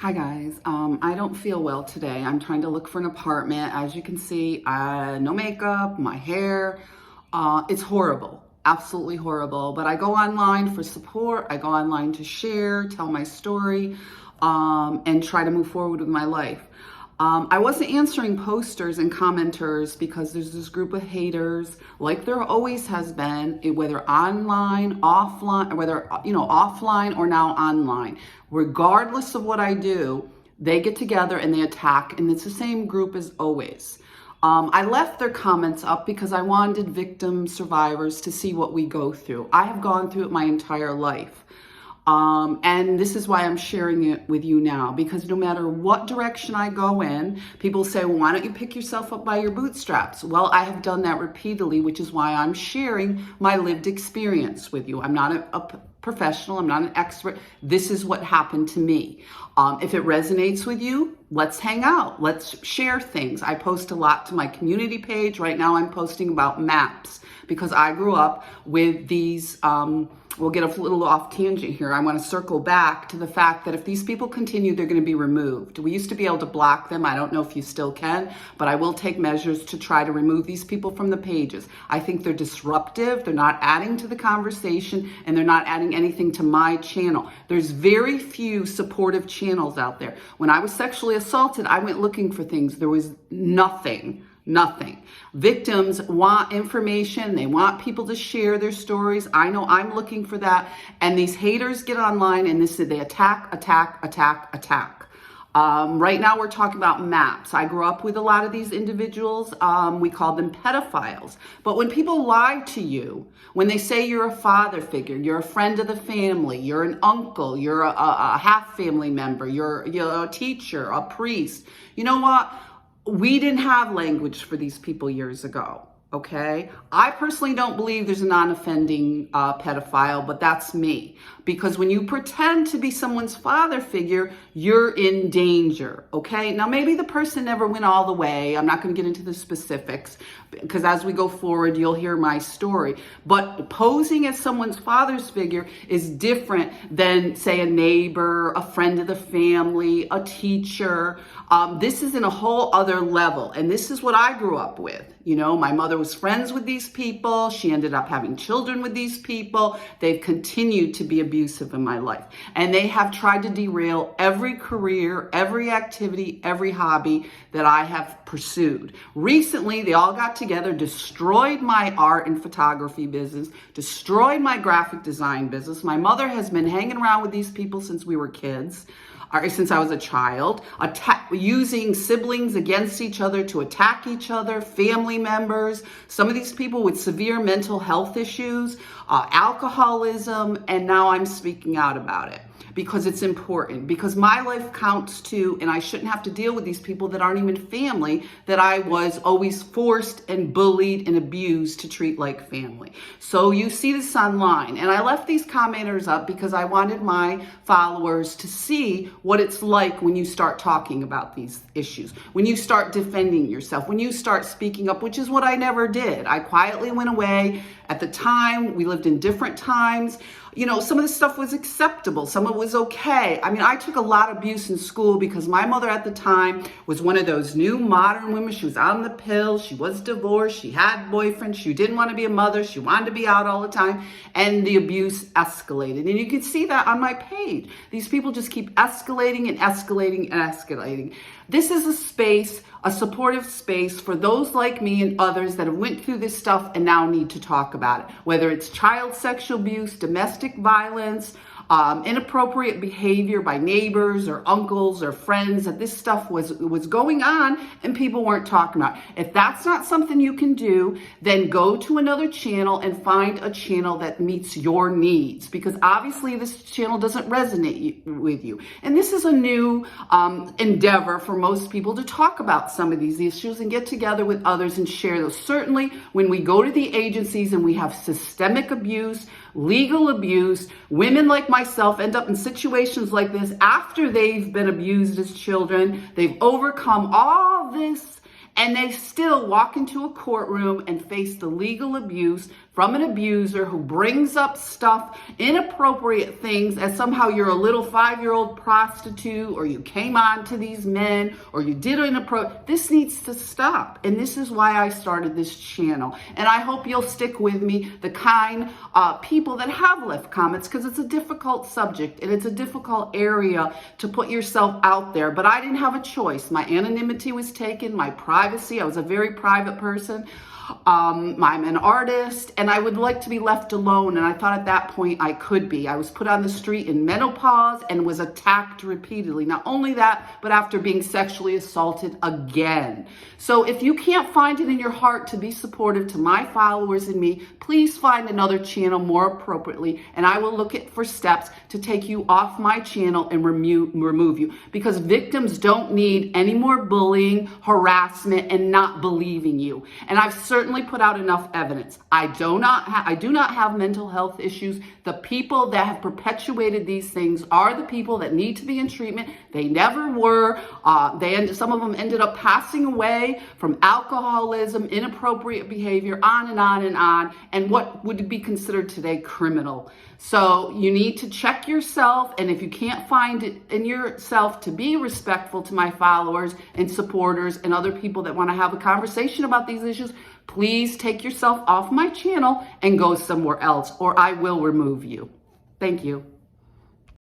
Hi guys, I don't feel well today. I'm trying to look for an apartment. As you can see, no makeup, my hair, it's horrible, absolutely horrible. But I go online for support. I go online to share, tell my story, and try to move forward with my life. I wasn't answering posters and commenters because there's this group of haters, like there always has been, whether online, offline, whether offline or now online. Regardless of what I do, they get together and they attack, and it's the same group as always. I left their comments up because I wanted victim survivors to see what we go through. I have gone through it my entire life. And this is why I'm sharing it with you now, because no matter what direction I go in, people say, well, why don't you pick yourself up by your bootstraps? Well, I have done that repeatedly, which is why I'm sharing my lived experience with you. I'm not a professional. I'm not an expert. This is what happened to me. If it resonates with you, let's hang out. Let's share things. I post a lot to my community page. Right now I'm posting about maps because I grew up with these, we'll get a little off tangent here. I want to circle back to the fact that if these people continue, they're going to be removed. We used to be able to block them. I don't know if you still can, but I will take measures to try to remove these people from the pages. I think they're disruptive. They're not adding to the conversation, and they're not adding anything to my channel. There's very few supportive channels out there. When I was sexually assaulted, I went looking for things. There was nothing. Nothing. Victims want information. They want people to share their stories. I know I'm looking for that. And these haters get online and they attack. Right now we're talking about maps. I grew up with a lot of these individuals. We call them pedophiles. But when people lie to you, when they say you're a father figure, you're a friend of the family, you're an uncle, you're a half family member, you're a teacher, a priest, you know what? We didn't have language for these people years ago, okay? I personally don't believe there's a non-offending pedophile, but that's me. Because when you pretend to be someone's father figure, you're in danger, okay? Now, maybe the person never went all the way. I'm not going to get into the specifics because as we go forward, you'll hear my story. But posing as someone's father's figure is different than, say, a neighbor, a friend of the family, a teacher. This is in a whole other level. And this is what I grew up with. You know, my mother was friends with these people. She ended up having children with these people. They've continued to be abusive in my life. And they have tried to derail every career, every activity, every hobby that I have pursued. Recently, they all got together, destroyed my art and photography business, destroyed my graphic design business. My mother has been hanging around with these people since we were kids. Since I was a child, using siblings against each other to attack each other, family members, some of these people with severe mental health issues, alcoholism, and now I'm speaking out about it because it's important, because my life counts too, and I shouldn't have to deal with these people that aren't even family, that I was always forced and bullied and abused to treat like family. So you see this online, and I left these commenters up because I wanted my followers to see what it's like when you start talking about these issues, when you start defending yourself, when you start speaking up, which is what I never did. I quietly went away. At the time, we lived in different times. You know, some of the stuff was acceptable. Some of it was okay. I mean, I took a lot of abuse in school because my mother at the time was one of those new modern women. She was on the pill. She was divorced. She had boyfriends. She didn't want to be a mother. She wanted to be out all the time. And the abuse escalated. And you can see that on my page. These people just keep escalating and escalating and escalating. This is a space, a supportive space for those like me and others that have went through this stuff and now need to talk about it. Whether it's child sexual abuse, domestic violence, inappropriate behavior by neighbors or uncles or friends, that this stuff was going on and people weren't talking about. If that's not something you can do, then go to another channel and find a channel that meets your needs, because obviously this channel doesn't resonate with you. And this is a new endeavor for most people to talk about some of these issues and get together with others and share those. Certainly when we go to the agencies and we have systemic abuse, legal abuse, women like myself end up in situations like this after they've been abused as children. They've overcome all this and they still walk into a courtroom and face the legal abuse, from an abuser who brings up stuff, inappropriate things, as somehow you're a little 5-year-old prostitute, or you came on to these men, or you did inappropriate. This needs to stop. And this is why I started this channel. And I hope you'll stick with me, the kind people that have left comments, because it's a difficult subject and it's a difficult area to put yourself out there. But I didn't have a choice. My anonymity was taken, my privacy. I was a very private person. I'm an artist, and I would like to be left alone, and I thought at that point I could be. I was put on the street in menopause and was attacked repeatedly. Not only that, but after being sexually assaulted again. So if you can't find it in your heart to be supportive to my followers and me, please find another channel more appropriately, and I will look for steps to take you off my channel and remove you, because victims don't need any more bullying, harassment, and not believing you. And I've certainly put out enough evidence. I do not have mental health issues. The people that have perpetuated these things are the people that need to be in treatment. They never were. Some of them ended up passing away from alcoholism, inappropriate behavior, on and on and on, and what would be considered today criminal. So you need to check yourself, and if you can't find it in yourself to be respectful to my followers and supporters and other people that want to have a conversation about these issues, please take yourself off my channel and go somewhere else, or I will remove you. Thank you.